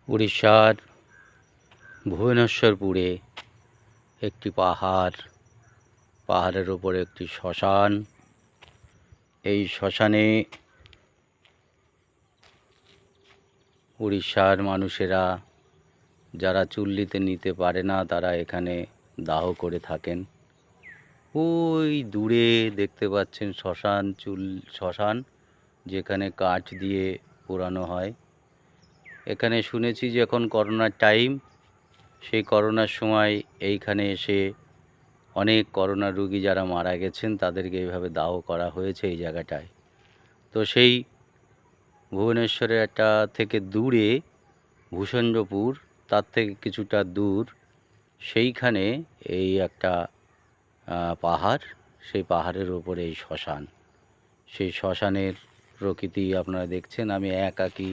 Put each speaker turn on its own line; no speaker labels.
উড়িষ্যার ভুবনেশ্বরপুরে একটি পাহাড়ের ওপরে একটি শ্মশান। এই শ্মশানে উড়িষ্যার মানুষেরা যারা চুল্লিতে নিতে পারে না তারা এখানে দাহ করে থাকেন। ওই দূরে দেখতে পাচ্ছেন শ্মশান, যেখানে কাঠ দিয়ে পোড়ানো হয়। এখানে শুনেছি যে এখন করোনার টাইম, সেই করোনার সময় এইখানে এসে অনেক করোনা রোগী যারা মারা গেছেন তাদেরকে এইভাবে দাহ করা হয়েছে এই জায়গাটায়। তো সেই ভুবনেশ্বরের একটা থেকে দূরে ভূষণ্ডপুর, তার থেকে কিছুটা দূর, সেইখানে এই একটা পাহাড়, সেই পাহাড়ের ওপরে এই শ্মশান। সেই শ্মশানের প্রকৃতি আপনারা দেখছেন। আমি একাকী